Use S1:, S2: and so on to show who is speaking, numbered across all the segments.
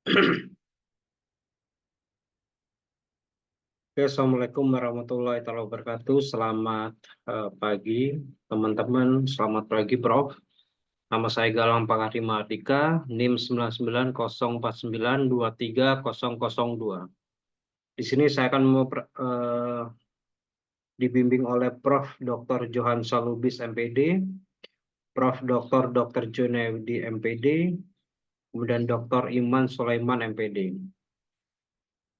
S1: Oke, Assalamualaikum warahmatullahi wabarakatuh. Selamat pagi, teman-teman. Selamat pagi, Prof. Nama saya Galang Pangari Mardika, NIM 9904923002. Di sini saya akan dibimbing oleh Prof. Dr. Johan Salubis, MPD, Prof. Dr. Junaidi, MPD, kemudian Dr. Iman Sulaiman, MPD.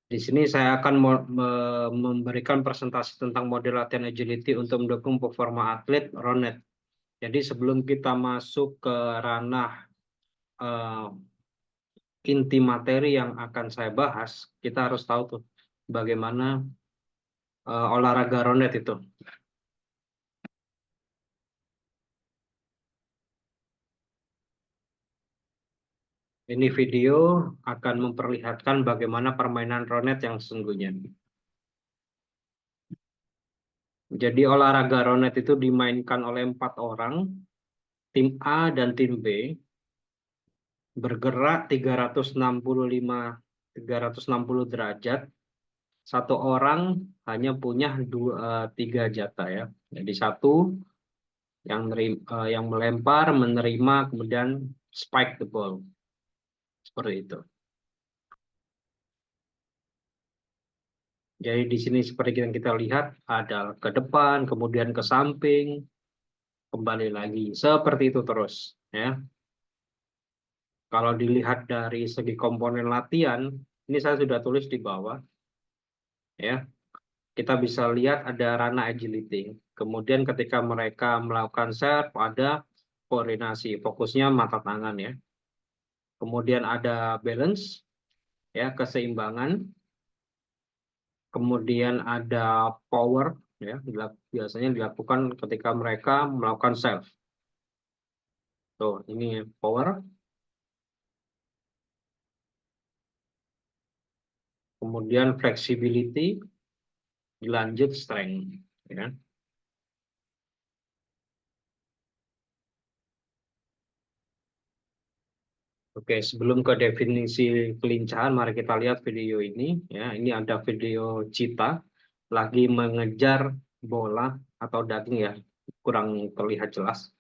S1: Di sini saya akan memberikan presentasi tentang model latihan agility untuk mendukung performa atlet Ronet. Jadi sebelum kita masuk ke ranah inti materi yang akan saya bahas, kita harus tahu tuh bagaimana olahraga Ronet itu. Ini video akan memperlihatkan bagaimana permainan Ronet yang sesungguhnya. Jadi olahraga Ronet itu dimainkan oleh 4 orang, tim A dan tim B, bergerak 360 derajat. Satu orang hanya punya 3 jata ya. Jadi satu yang melempar, menerima, kemudian spike the ball. Seperti itu. Jadi di sini seperti yang kita lihat ada ke depan, kemudian ke samping, kembali lagi. Seperti itu terus ya. Kalau dilihat dari segi komponen latihan, ini saya sudah tulis di bawah ya. Kita bisa lihat ada ranah agility. Kemudian ketika mereka melakukan serve, ada koordinasi, fokusnya mata tangan ya. Kemudian ada balance, ya keseimbangan. Kemudian ada power, ya biasanya dilakukan ketika mereka melakukan serve. Tuh, ini power. Kemudian flexibility, dilanjut strength, ya. Oke, sebelum ke definisi kelincahan, mari kita lihat video ini. Ya, ini ada video Cita lagi mengejar bola atau daging ya, kurang terlihat jelas.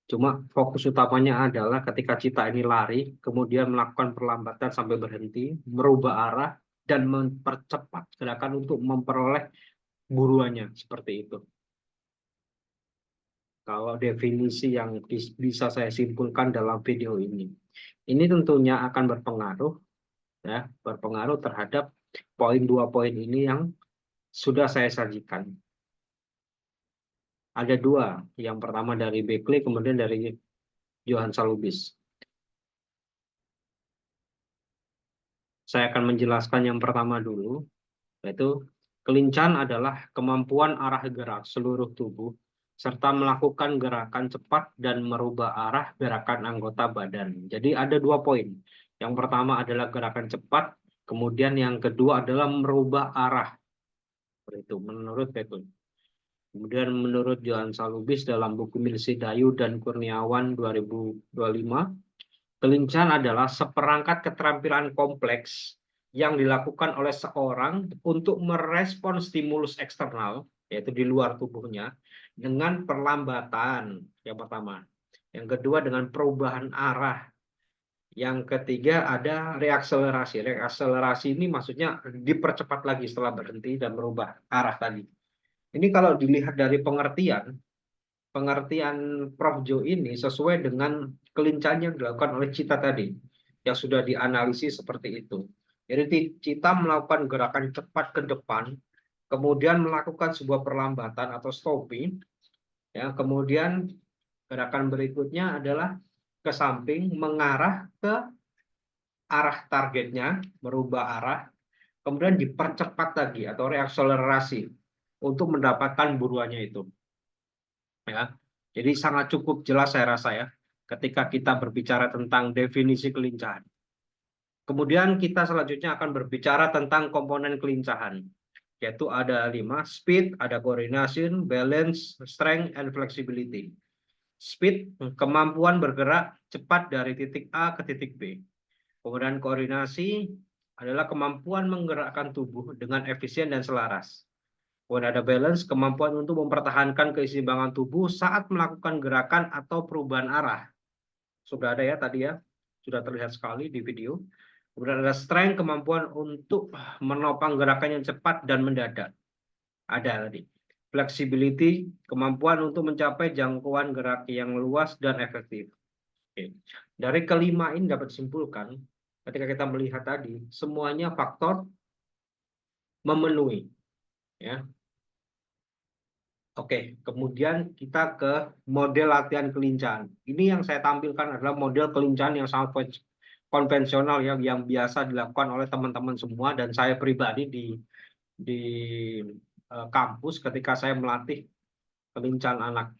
S1: Cuma fokus utamanya adalah ketika Cita ini lari, kemudian melakukan perlambatan sampai berhenti, merubah arah dan mempercepat gerakan untuk memperoleh buruannya seperti itu. Kalau definisi yang bisa saya simpulkan dalam video ini. Ini tentunya akan berpengaruh terhadap dua poin ini yang sudah saya sajikan. Ada dua, yang pertama dari Beckley, kemudian dari Johan Salubis. Saya akan menjelaskan yang pertama dulu, yaitu kelincahan adalah kemampuan arah gerak seluruh tubuh serta melakukan gerakan cepat dan merubah arah gerakan anggota badan. Jadi ada dua poin. Yang pertama adalah gerakan cepat, kemudian yang kedua adalah merubah arah. Itu menurut Beckley. Kemudian menurut Johan Salubis dalam buku Milsi Dayu dan Kurniawan 2025, kelincahan adalah seperangkat keterampilan kompleks yang dilakukan oleh seorang untuk merespon stimulus eksternal, yaitu di luar tubuhnya, dengan perlambatan, yang pertama. Yang kedua dengan perubahan arah. Yang ketiga ada reakselerasi. Reakselerasi ini maksudnya dipercepat lagi setelah berhenti dan merubah arah tadi. Ini kalau dilihat dari pengertian Prof. Jo ini sesuai dengan kelincahan yang dilakukan oleh Cita tadi, yang sudah dianalisis seperti itu. Jadi Cita melakukan gerakan cepat ke depan, kemudian melakukan sebuah perlambatan atau stopping, ya, kemudian gerakan berikutnya adalah ke samping, mengarah ke arah targetnya, merubah arah, kemudian dipercepat lagi atau reakselerasi untuk mendapatkan buruannya itu. Ya. Jadi sangat cukup jelas saya rasa ya ketika kita berbicara tentang definisi kelincahan. Kemudian kita selanjutnya akan berbicara tentang komponen kelincahan, yaitu ada 5, speed, ada coordination, balance, strength, and flexibility. Speed, kemampuan bergerak cepat dari titik A ke titik B. Kemudian koordinasi adalah kemampuan menggerakkan tubuh dengan efisien dan selaras. Kemudian ada balance, kemampuan untuk mempertahankan keseimbangan tubuh saat melakukan gerakan atau perubahan arah. Sudah ada ya tadi ya, sudah terlihat sekali di video. Kemudian ada strength, kemampuan untuk menopang gerakan yang cepat dan mendadak. Ada tadi. Flexibility, kemampuan untuk mencapai jangkauan gerak yang luas dan efektif. Oke. Dari kelima ini dapat disimpulkan, ketika kita melihat tadi, semuanya faktor memenuhi. Ya. Oke, kemudian kita ke model latihan kelincahan. Ini yang saya tampilkan adalah model kelincahan yang sangat konvensional ya, yang biasa dilakukan oleh teman-teman semua dan saya pribadi di kampus ketika saya melatih kelincahan anak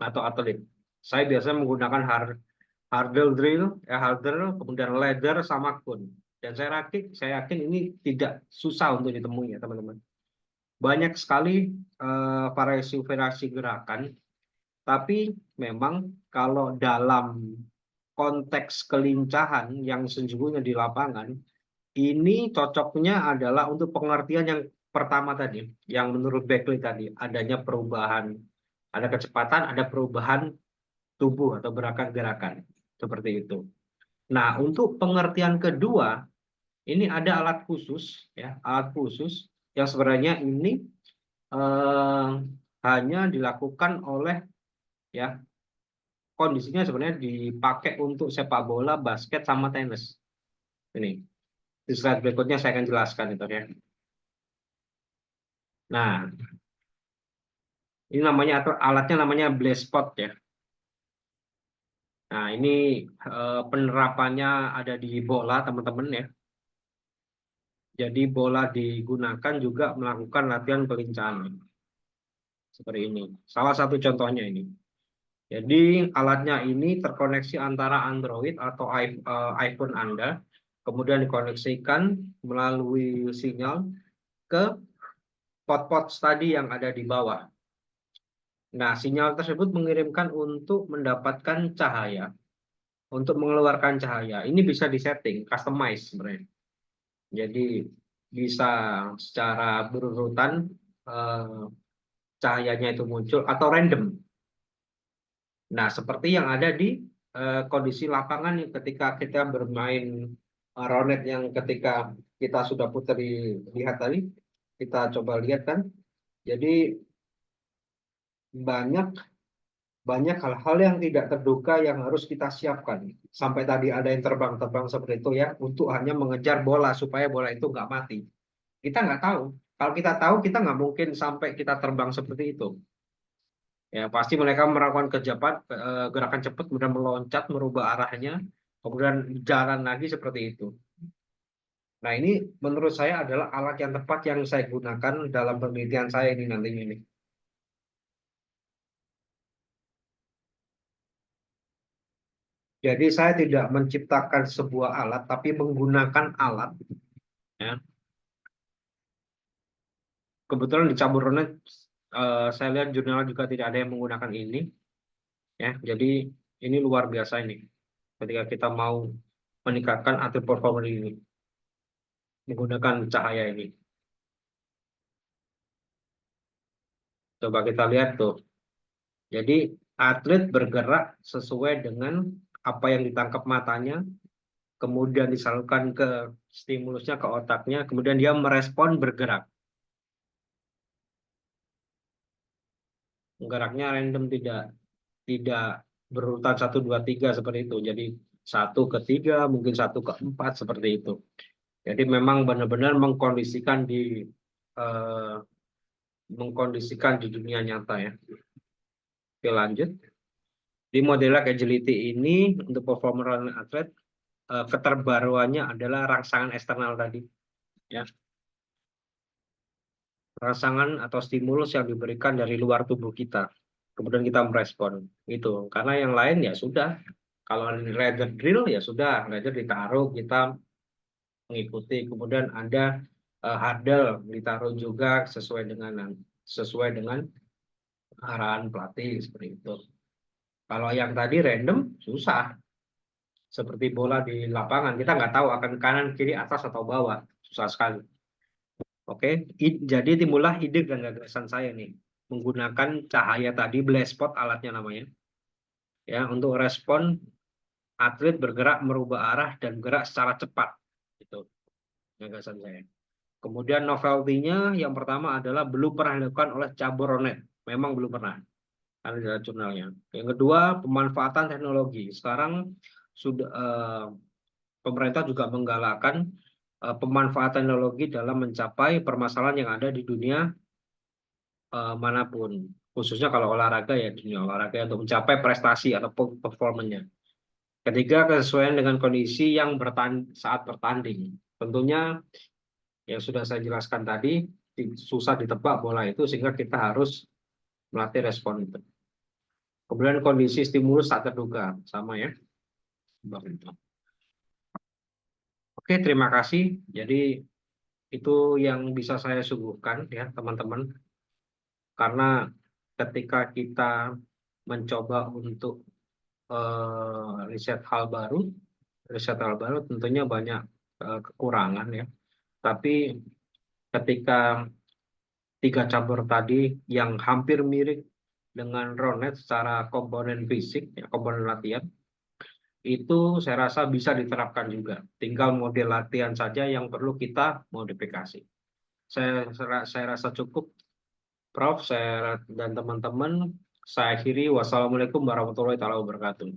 S1: atau atlet. Saya biasanya menggunakan hurdle drill, hurdle, kemudian ladder sama kun. Dan saya yakin ini tidak susah untuk ditemui ya teman-teman. Banyak sekali variasi-variasi gerakan, tapi memang kalau dalam konteks kelincahan yang sesungguhnya di lapangan, ini cocoknya adalah untuk pengertian yang pertama tadi, yang menurut Beckley tadi, adanya perubahan, ada kecepatan, ada perubahan tubuh atau gerakan-gerakan, seperti itu. Nah, untuk pengertian kedua, ini ada alat khusus, ya, alat khusus yang sebenarnya ini hanya dilakukan oleh, ya, kondisinya sebenarnya dipakai untuk sepak bola, basket, sama tenis. Ini di slide berikutnya saya akan jelaskan itu ya. Nah, ini namanya atau alatnya namanya Blespot ya. Nah, ini penerapannya ada di bola teman-teman ya. Jadi bola digunakan juga melakukan latihan kelincahan seperti ini. Salah satu contohnya ini. Jadi alatnya ini terkoneksi antara Android atau iPhone Anda, kemudian dikoneksikan melalui sinyal ke pot-pot tadi yang ada di bawah. Nah, sinyal tersebut mengirimkan untuk mendapatkan cahaya, untuk mengeluarkan cahaya. Ini bisa disetting, customize sebenarnya. Jadi bisa secara berurutan cahayanya itu muncul atau random. Nah, seperti yang ada di kondisi lapangan ketika kita bermain ronet yang ketika kita sudah putar lihat tadi, kita coba lihat kan. Jadi banyak banyak hal-hal yang tidak terduga yang harus kita siapkan. Sampai tadi ada yang terbang-terbang seperti itu ya, untuk hanya mengejar bola supaya bola itu nggak mati. Kita nggak tahu. Kalau kita tahu, kita nggak mungkin sampai kita terbang seperti itu. Ya, pasti mereka melakukan gerakan cepat, kemudian meloncat, merubah arahnya, kemudian jalan lagi seperti itu. Nah, ini menurut saya adalah alat yang tepat yang saya gunakan dalam penelitian saya ini nantinya ini. Jadi saya tidak menciptakan sebuah alat, tapi menggunakan alat. Ya. Kebetulan di cabur ronet, saya lihat jurnal juga tidak ada yang menggunakan ini. Ya, jadi ini luar biasa ini. Ketika kita mau meningkatkan atlet performer ini menggunakan cahaya ini. Coba kita lihat tuh. Jadi atlet bergerak sesuai dengan apa yang ditangkap matanya, kemudian disalurkan ke stimulusnya ke otaknya, kemudian dia merespon bergerak. Geraknya random, tidak berurutan 1, 2, 3 seperti itu. Jadi 1 ke 3, mungkin 1 ke 4 seperti itu. Jadi memang benar-benar eh, mengkondisikan di dunia nyata ya. Oke, lanjut. Di model agility ini untuk performer atlet keterbaruannya adalah rangsangan eksternal tadi ya. Rangsangan atau stimulus yang diberikan dari luar tubuh kita. Kemudian kita merespon itu. Karena yang lain ya sudah. Kalau ladder drill ya sudah, ladder ditaruh kita mengikuti. Kemudian ada hurdle ditaruh juga sesuai dengan arahan pelatih seperti itu. Kalau yang tadi random susah. seperti bola di lapangan. Kita nggak tahu akan kanan, kiri, atas, atau bawah. Susah sekali. Oke, jadi timbullah ide dan gagasan saya nih. Menggunakan cahaya tadi, blast spot alatnya namanya. Ya, untuk respon atlet bergerak merubah arah dan gerak secara cepat. Itu gagasan saya. Kemudian novelty-nya yang pertama adalah belum pernah dilakukan oleh cabur Ronet. Memang belum pernah. Ada di dalam jurnalnya. Yang kedua, pemanfaatan teknologi. Sekarang sudah pemerintah juga menggalakkan pemanfaatan teknologi dalam mencapai permasalahan yang ada di dunia manapun. Khususnya kalau olahraga ya, dunia olahraga untuk mencapai prestasi atau performanya. Ketiga, kesesuaian dengan kondisi yang saat bertanding. Tentunya yang sudah saya jelaskan tadi, susah ditebak bola itu sehingga kita harus melatih respon itu. Kemudian kondisi stimulus tak terduga, sama ya. Oke, terima kasih. Jadi itu yang bisa saya suguhkan ya teman-teman. Karena ketika kita mencoba untuk riset hal baru tentunya banyak kekurangan ya. Tapi ketika tiga cabur tadi yang hampir mirip dengan Ronet secara komponen fisik, ya, komponen latihan, itu saya rasa bisa diterapkan juga. Tinggal model latihan saja yang perlu kita modifikasi. Saya rasa cukup, Prof. Dan teman-teman. Saya akhiri. Wassalamualaikum warahmatullahi wabarakatuh.